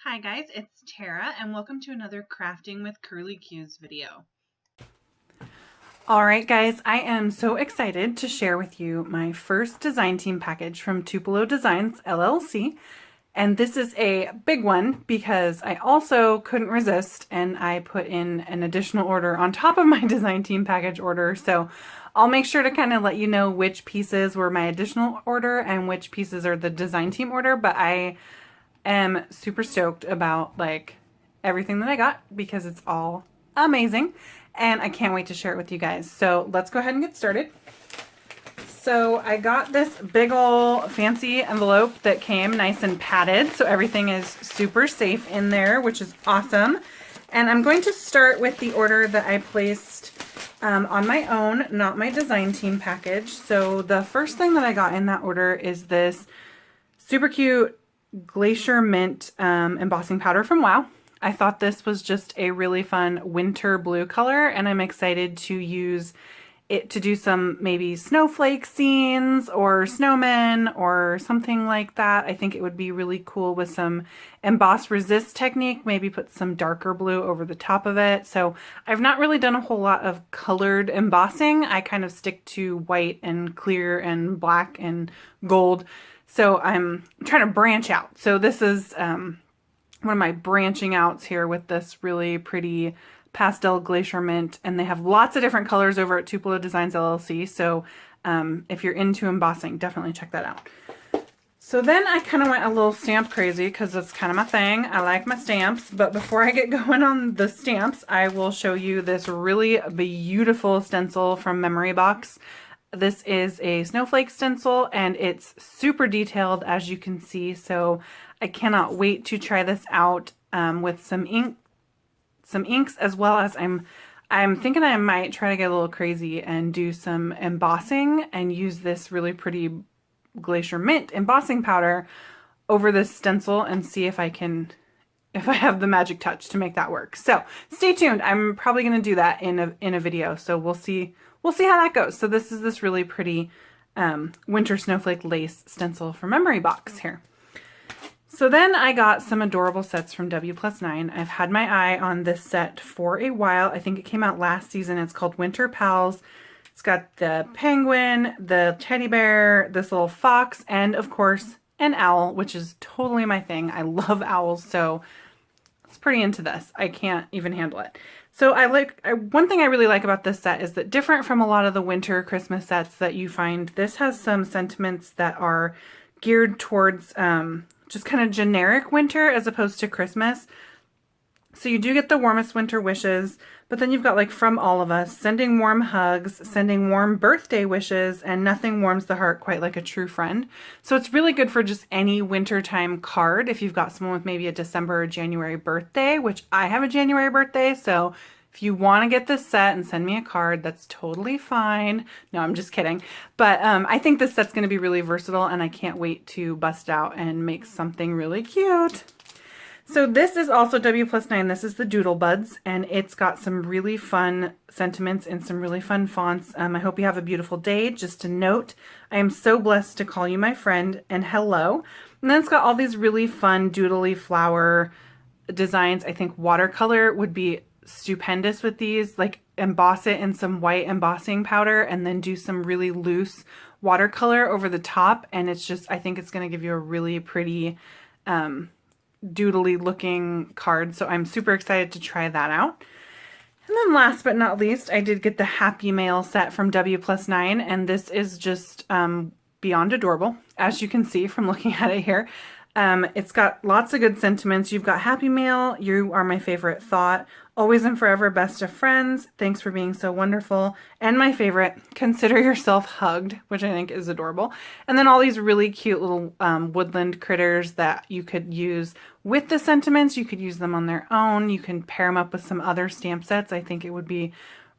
Hi guys, it's Tara and welcome to another Crafting with Curly Cues video. Alright guys, I am so excited to share with you my first design team package from Tupelo Designs LLC. And this is a big one because I also couldn't resist and I put in an additional order on top of my design team package order. So I'll make sure to kind of let you know which pieces were my additional order and which pieces are the design team order, but I am super stoked about like everything that I got because it's all amazing and I can't wait to share it with you guys. So let's go ahead and get started. So I got this big ol' fancy envelope that came nice and padded, so everything is super safe in there, which is awesome. And I'm going to start with the order that I placed on my own, not my design team package. So the first thing that I got in that order is this super cute Glacier Mint embossing powder from WOW. I thought this was just a really fun winter blue color, and I'm excited to use it to do some maybe snowflake scenes or snowmen or something like that. I think it would be really cool with some emboss resist technique, maybe put some darker blue over the top of it. So I've not really done a whole lot of colored embossing. I kind of stick to white and clear and black and gold. So I'm trying to branch out. So this is one of my branching outs here with this really pretty pastel Glacier Mint, and they have lots of different colors over at Tupelo Designs LLC. So if you're into embossing, definitely check that out. So then I kind of went a little stamp crazy because that's kind of my thing. I like my stamps, but before I get going on the stamps, I will show you this really beautiful stencil from Memory Box. This is a snowflake stencil and it's super detailed, as you can see, so I cannot wait to try this out with some inks, as well as I'm thinking I might try to get a little crazy and do some embossing and use this really pretty Glacier Mint embossing powder over this stencil and see if I have the magic touch to make that work. So stay tuned. I'm probably going to do that in a video, so we'll see how that goes. So this is this really pretty winter snowflake lace stencil from Memory Box here. So then I got some adorable sets from W+9. I've had my eye on this set for a while. I think it came out last season. It's called Winter Pals. It's got the penguin, the teddy bear, this little fox, and of course an owl, which is totally my thing. I love owls, so it's pretty into this. I can't even handle it. So one thing I really like about this set is that, different from a lot of the winter Christmas sets that you find, this has some sentiments that are geared towards just kind of generic winter as opposed to Christmas. So you do get the warmest winter wishes, but then you've got like from all of us, sending warm hugs, sending warm birthday wishes, and nothing warms the heart quite like a true friend. So it's really good for just any wintertime card if you've got someone with maybe a December or January birthday, which I have a January birthday, so if you want to get this set and send me a card, that's totally fine. No, I'm just kidding. But I think this set's going to be really versatile, and I can't wait to bust out and make something really cute. So this is also W+9. This is the Doodle Buds, and it's got some really fun sentiments and some really fun fonts. I hope you have a beautiful day. Just a note, I am so blessed to call you my friend, and hello. And then it's got all these really fun doodly flower designs. I think watercolor would be stupendous with these. Like, emboss it in some white embossing powder and then do some really loose watercolor over the top, and it's just, I think it's going to give you a really pretty doodly looking card. So I'm super excited to try that out. And then last but not least, I did get the Happy Mail set from W+9, and this is just beyond adorable, as you can see from looking at it here. It's got lots of good sentiments. You've got Happy Mail, you are my favorite thought, always and forever best of friends, thanks for being so wonderful, and my favorite, consider yourself hugged, which I think is adorable. And then all these really cute little woodland critters that you could use with the sentiments. You could use them on their own. You can pair them up with some other stamp sets. I think it would be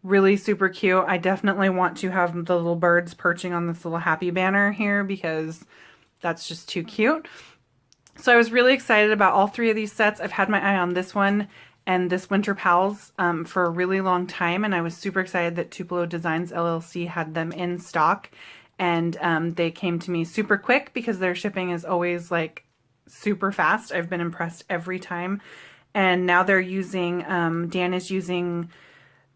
really super cute. I definitely want to have the little birds perching on this little happy banner here because that's just too cute. So I was really excited about all three of these sets. I've had my eye on this one and this Winter Pals for a really long time, and I was super excited that Tupelo Designs LLC had them in stock, and they came to me super quick because their shipping is always like super fast. I've been impressed every time. And now they're using, Dan is using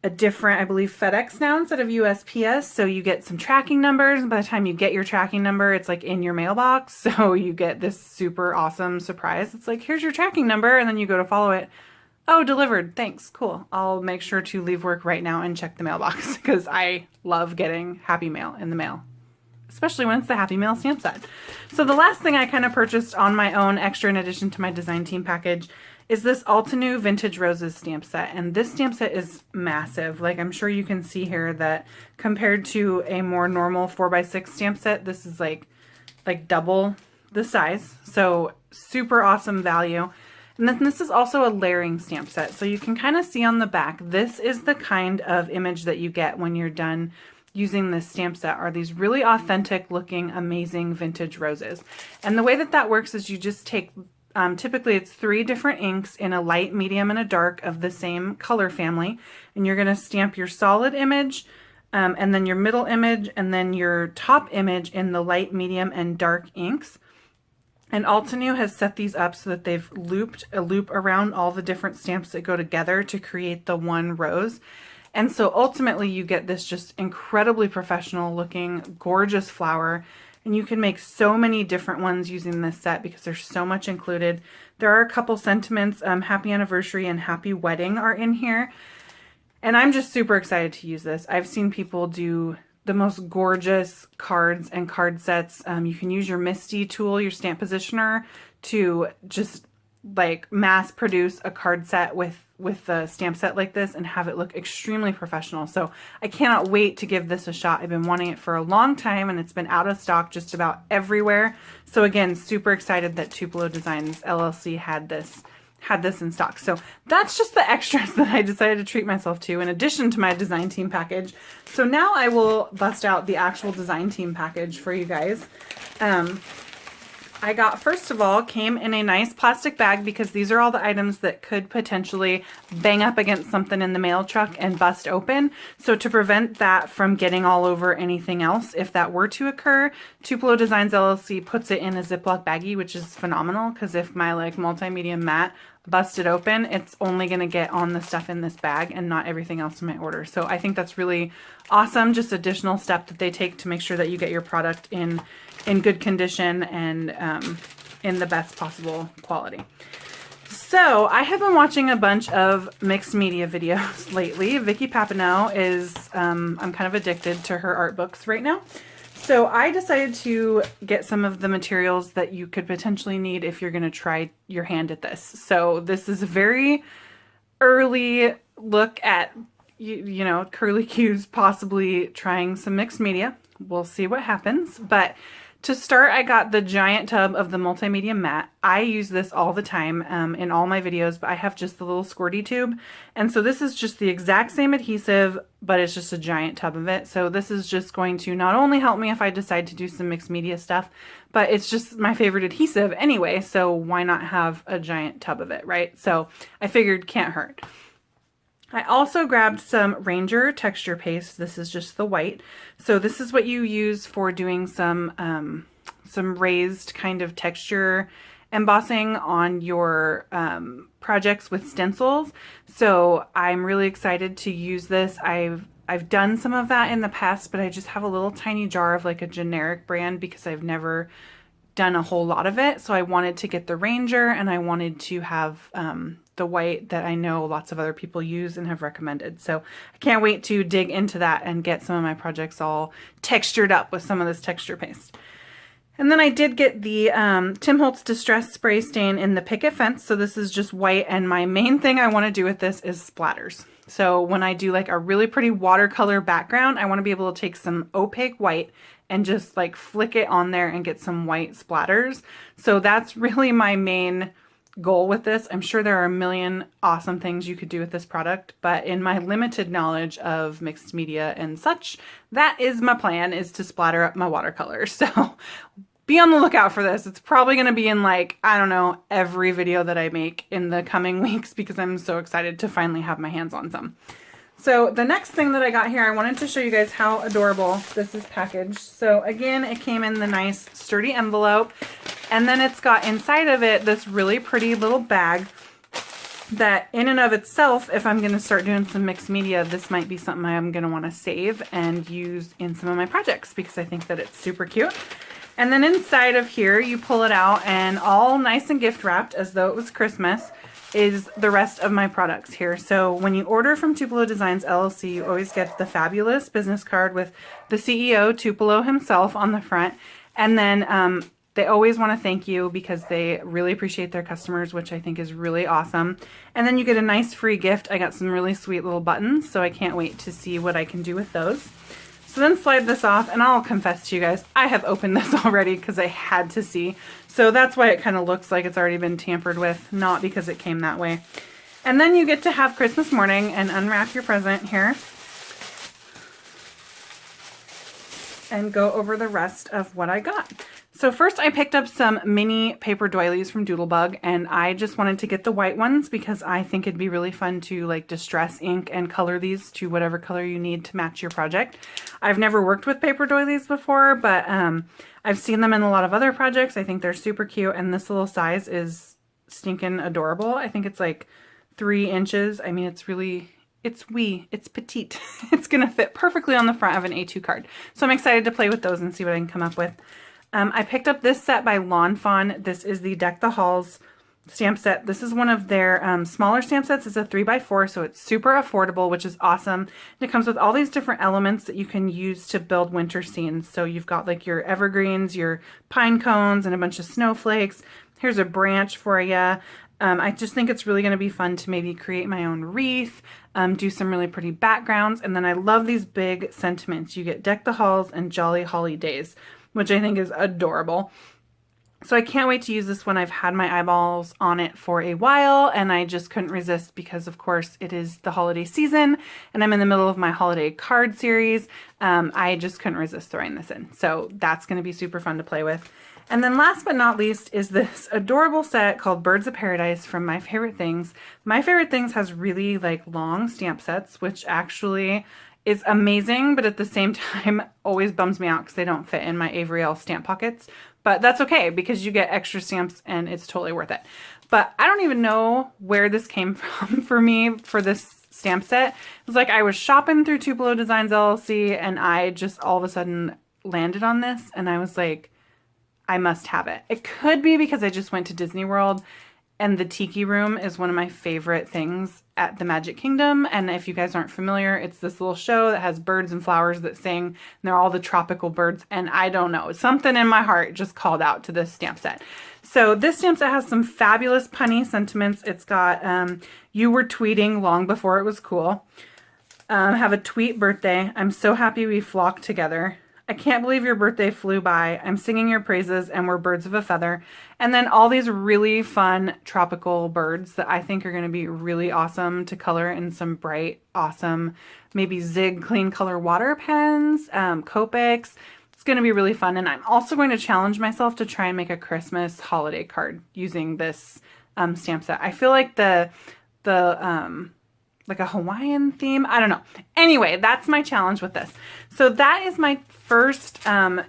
a different, I believe, FedEx now instead of USPS. So you get some tracking numbers. And by the time you get your tracking number, it's like in your mailbox. So you get this super awesome surprise. It's like, here's your tracking number. And then you go to follow it. Oh, delivered. Thanks. Cool. I'll make sure to leave work right now and check the mailbox because I love getting Happy Mail in the mail, especially when it's the Happy Mail stamp set. So the last thing I kind of purchased on my own extra in addition to my design team package is this Altenew Vintage Roses stamp set. And this stamp set is massive. Like I'm sure you can see here that compared to a more normal 4x6 stamp set, this is like double the size. So super awesome value. And then this is also a layering stamp set. So you can kind of see on the back, this is the kind of image that you get when you're done using this stamp set, are these really authentic looking, amazing vintage roses. And the way that that works is you just take, typically it's 3 different inks in a light, medium, and a dark of the same color family. And you're gonna stamp your solid image, and then your middle image, and then your top image in the light, medium, and dark inks. And Altenew has set these up so that they've looped a loop around all the different stamps that go together to create the one rose. And so ultimately you get this just incredibly professional looking, gorgeous flower. And you can make so many different ones using this set because there's so much included. There are a couple sentiments, happy anniversary and happy wedding are in here. And I'm just super excited to use this. I've seen people do the most gorgeous cards and card sets. You can use your Misty tool, your stamp positioner, to just like mass produce a card set with a stamp set like this and have it look extremely professional. So I cannot wait to give this a shot. I've been wanting it for a long time and it's been out of stock just about everywhere. So again, super excited that Tupelo Designs LLC had this in stock. So that's just the extras that I decided to treat myself to in addition to my design team package. So now I will bust out the actual design team package for you guys. I got, first of all, came in a nice plastic bag because these are all the items that could potentially bang up against something in the mail truck and bust open. So to prevent that from getting all over anything else, if that were to occur, Tupelo Designs LLC puts it in a Ziploc baggie, which is phenomenal because if my like multimedia mat busted open, it's only going to get on the stuff in this bag and not everything else in my order. So I think that's really awesome. Just additional step that they take to make sure that you get your product in good condition and in the best possible quality. So I have been watching a bunch of mixed media videos lately. Vicky Papineau is, I'm kind of addicted to her art books right now. So I decided to get some of the materials that you could potentially need if you're going to try your hand at this. So this is a very early look at, you know, Curly Q's possibly trying some mixed media. We'll see what happens. But to start, I got the giant tub of the multimedia mat. I use this all the time in all my videos, but I have just the little squirty tube. And so this is just the exact same adhesive, but it's just a giant tub of it. So this is just going to not only help me if I decide to do some mixed media stuff, but it's just my favorite adhesive anyway. So why not have a giant tub of it, right? So I figured can't hurt. I also grabbed some Ranger texture paste. This is just the white. So this is what you use for doing some raised kind of texture embossing on your projects with stencils. So I'm really excited to use this. I've done some of that in the past, but I just have a little tiny jar of like a generic brand because I've never done a whole lot of it. So I wanted to get the Ranger and I wanted to have the white that I know lots of other people use and have recommended. So I can't wait to dig into that and get some of my projects all textured up with some of this texture paste. And then I did get the Tim Holtz Distress Spray Stain in the Picket Fence. So this is just white, and my main thing I want to do with this is splatters. So when I do like a really pretty watercolor background, I want to be able to take some opaque white and just like flick it on there and get some white splatters. So that's really my main goal with this. I'm sure there are a million awesome things you could do with this product, but in my limited knowledge of mixed media and such, that is my plan, is to splatter up my watercolor. So be on the lookout for this. It's probably going to be in like, I don't know, every video that I make in the coming weeks because I'm so excited to finally have my hands on some. So the next thing that I got here, I wanted to show you guys how adorable this is packaged. So again, it came in the nice sturdy envelope, and then it's got inside of it this really pretty little bag that in and of itself, if I'm going to start doing some mixed media, this might be something I'm going to want to save and use in some of my projects because I think that it's super cute. And then inside of here, you pull it out, and all nice and gift wrapped as though it was Christmas is the rest of my products here. So when you order from Tupelo Designs LLC, you always get the fabulous business card with the CEO, Tupelo himself, on the front. And then they always want to thank you because they really appreciate their customers, which I think is really awesome. And then you get a nice free gift. I got some really sweet little buttons, so I can't wait to see what I can do with those. So then slide this off, and I'll confess to you guys, I have opened this already because I had to see. So that's why it kind of looks like it's already been tampered with, not because it came that way. And then you get to have Christmas morning and unwrap your present here and go over the rest of what I got. So first I picked up some mini paper doilies from Doodlebug, and I just wanted to get the white ones because I think it'd be really fun to like distress ink and color these to whatever color you need to match your project. I've never worked with paper doilies before, but I've seen them in a lot of other projects. I think they're super cute, and this little size is stinking adorable. I think it's like 3 inches. I mean, it's petite. It's gonna fit perfectly on the front of an A2 card. So I'm excited to play with those and see what I can come up with. I picked up this set by Lawn Fawn. This is the Deck the Halls stamp set. This is one of their smaller stamp sets. It's a 3x4, so it's super affordable, which is awesome. And it comes with all these different elements that you can use to build winter scenes. So you've got like your evergreens, your pine cones, and a bunch of snowflakes. Here's a branch for you. I just think it's really going to be fun to maybe create my own wreath, do some really pretty backgrounds. And then I love these big sentiments. You get Deck the Halls and Jolly Holly Days, which I think is adorable. So I can't wait to use this one. I've had my eyeballs on it for a while, and I just couldn't resist because, of course, it is the holiday season, and I'm in the middle of my holiday card series. I just couldn't resist throwing this in. So that's going to be super fun to play with. And then last but not least is this adorable set called Birds of Paradise from My Favorite Things. My Favorite Things has really like long stamp sets, which actually is amazing, but at the same time always bums me out because they don't fit in my Avery Elle stamp pockets. But that's okay because you get extra stamps and it's totally worth it. But I don't even know where this came from for me for this stamp set. It was like I was shopping through Tupelo Designs LLC and I just all of a sudden landed on this and I was like, I must have it. It could be because I just went to Disney World, and the Tiki Room is one of my favorite things at the Magic Kingdom. And if you guys aren't familiar, it's this little show that has birds and flowers that sing, and they're all the tropical birds. And I don't know, something in my heart just called out to this stamp set. So this stamp set has some fabulous punny sentiments. It's got, you were tweeting long before it was cool. Have a tweet birthday. I'm so happy we flocked together. I can't believe your birthday flew by. I'm singing your praises and we're birds of a feather. And then all these really fun tropical birds that I think are going to be really awesome to color in some bright, awesome, maybe Zig Clean Color water pens, Copics. It's going to be really fun. And I'm also going to challenge myself to try and make a Christmas holiday card using this stamp set. I feel like like a Hawaiian theme. I don't know. Anyway, that's my challenge with this. So that is my first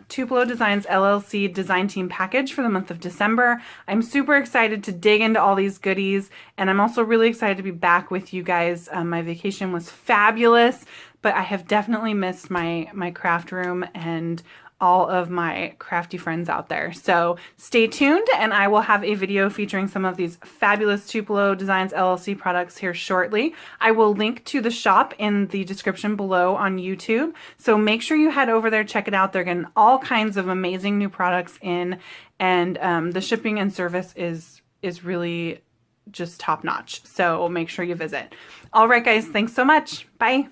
Tupelo Designs LLC design team package for the month of December. I'm super excited to dig into all these goodies, and I'm also really excited to be back with you guys. My vacation was fabulous, but I have definitely missed my craft room and all of my crafty friends out there. So stay tuned, and I will have a video featuring some of these fabulous Tupelo Designs LLC products here shortly. I will link to the shop in the description below on YouTube. So make sure you head over there, check it out. They're getting all kinds of amazing new products in, and the shipping and service is really just top notch. So make sure you visit. All right, guys, thanks so much. Bye.